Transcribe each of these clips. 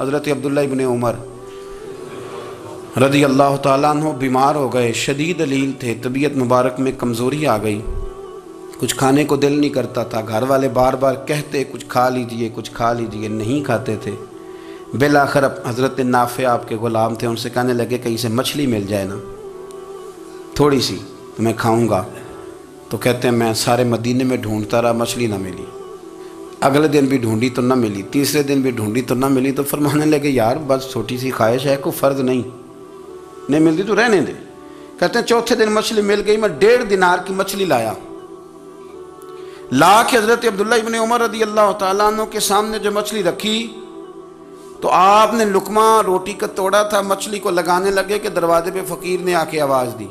हज़रत अब्दुल्ला इब्न उमर रज़ी अल्लाह ताला अन्हु बीमार हो गए, शदीद अलील थे, तबीयत मुबारक में कमज़ोरी आ गई, कुछ खाने को दिल नहीं करता था। घर वाले बार बार कहते कुछ खा लीजिए, कुछ खा लीजिए, नहीं खाते थे। बिलाखिर हज़रत नाफ़े आपके ग़ुलाम थे, उनसे कहने लगे कहीं से मछली मिल जाए ना थोड़ी सी तो मैं खाऊंगा। तो कहते हैं मैं सारे मदीने में ढूंढता रहा, मछली ना मिली। अगले दिन भी ढूंढी तो ना मिली, तीसरे दिन भी ढूंढी तो ना मिली। तो फरमाने लगे यार बस छोटी सी ख्वाहिश है, कोई फ़र्ज नहीं मिलती तो रहने दे। कहते हैं चौथे दिन मछली मिल गई, मैं 1.5 दिनार की मछली लाया। ला के हज़रत अब्दुल्ला इब्न उमर रज़ी अल्लाह ताला अन्हु के सामने जो मछली रखी तो आपने लुकमा रोटी का तोड़ा था, मछली को लगाने लगे कि दरवाजे पे फ़कीर ने आके आवाज़ दी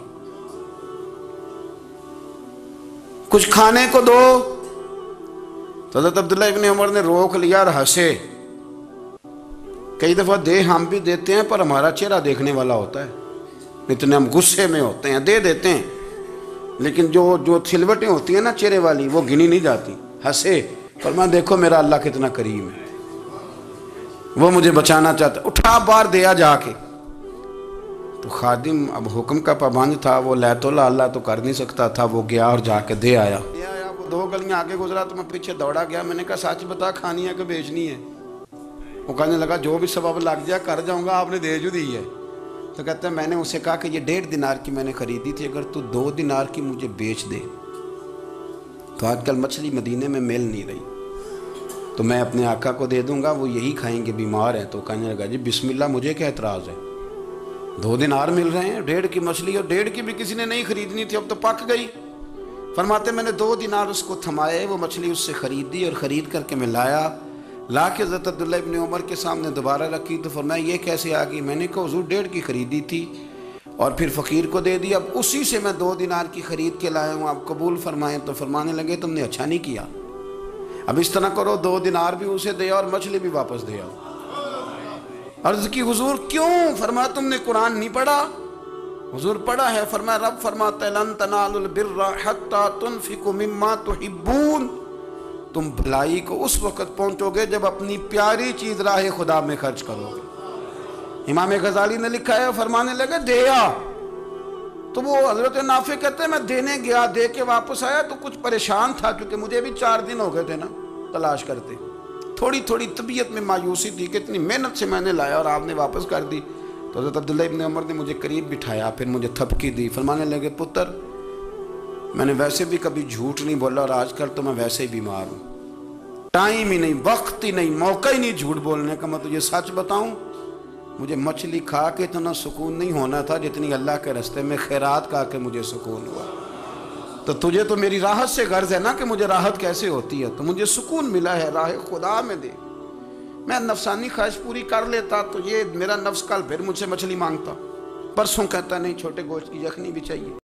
कुछ खाने को दो। तो हज़रत अब्दुल्ला इब्न उमर ने रोक लिया और हंसे। कई दफ़ा दे हम भी देते हैं पर हमारा चेहरा देखने वाला होता है, इतने हम गुस्से में होते हैं, दे देते हैं, लेकिन जो सिलवटें होती हैं ना चेहरे वाली वो गिनी नहीं जाती। हंसे पर मैं देखो मेरा अल्लाह कितना करीम है, वो मुझे बचाना चाहता, उठा बार दिया जाके। तो खादिम अब हुक्म का पाबंद था, वो लैतोला अल्लाह तो कर नहीं सकता था, वो गया और जाके दे आया। वो 2 गलियां आगे गुजरा तो मैं पीछे दौड़ा गया। मैंने कहा सच बता खानी है कि बेचनी है? वो कहने लगा जो भी सबब लग जाए कर जाऊंगा, आपने दे जो दी है। तो कहते हैं मैंने उससे कहा कि ये 1.5 दिनार की मैंने ख़रीदी थी, अगर तू 2 दिनार की मुझे बेच दे तो आजकल मछली मदीने में मिल नहीं रही, तो मैं अपने आका को दे दूंगा, वो यही खाएंगे, बीमार हैं। तो कहने लगा जी बिस्मिल्लाह, मुझे क्या एतराज़ है, 2 दिनार मिल रहे हैं, 1.5 की मछली, और 1.5 की भी किसी ने नहीं खरीदनी थी, अब तो पक गई। फरमाते मैंने 2 दिनार उसको थमाए, वो मछली उससे ख़रीदी और ख़रीद करके मैं लाया। ला के हज़रत अब्दुल्ला इब्न उमर के सामने दोबारा रखी तो फरमाया ये कैसे आ गई? मैंने कहा हुज़ूर 1.5 की ख़रीदी थी और फिर फ़कीर को दे दी, अब उसी से मैं 2 दिनार की ख़रीद के लाया हूँ, आप कबूल फरमाएं। तो फरमाने लगे तुमने अच्छा नहीं किया, अब इस तरह करो 2 दिनार भी उसे दे और मछली भी वापस दे आओ। अर्ज़ की हुज़ूर क्यों? फरमाया तुमने कुरान नहीं पढ़ा? हुज़ूर पढ़ा है। फरमाया रब फरमाता है लन तनालुल बिर्रा हत्ता तुनफिकु मिम्मा तुहिब्बून, तुम भलाई को उस वक़्त पहुँचोगे जब अपनी प्यारी चीज़ राह खुदा में खर्च करोगे। इमाम गज़ाली ने लिखा है, फरमाने लगे दे आ। तो वो हज़रत नाफ़े कहते हैं मैं देने गया, दे के वापस आया तो कुछ परेशान था, क्योंकि मुझे भी 4 दिन हो गए थे ना तलाश करते, थोड़ी थोड़ी तबीयत में मायूसी थी, कितनी मेहनत से मैंने लाया और आपने वापस कर दी। तो हज़रत अब्दुल्ला इब्न उमर ने मुझे करीब बिठाया, फिर मुझे थपकी दी, फरमाने लगे पुत्र मैंने वैसे भी कभी झूठ नहीं बोला और आजकल तो मैं वैसे ही बीमार हूँ, टाइम ही नहीं, वक्त ही नहीं, मौका ही नहीं झूठ बोलने का। मैं तुझे सच बताऊँ, मुझे मछली खा के इतना सुकून नहीं होना था जितनी अल्लाह के रास्ते में खैरात खा के मुझे सुकून हुआ। तो तुझे तो मेरी राहत से गर्ज है ना कि मुझे राहत कैसे होती है, तो मुझे सुकून मिला है, राह खुदा में दे। मैं नफसानी ख्वाहिश पूरी कर लेता तो ये मेरा नफ्स कल फिर मुझसे मछली मांगता, परसों कहता नहीं छोटे गोश्त की यखनी भी चाहिए।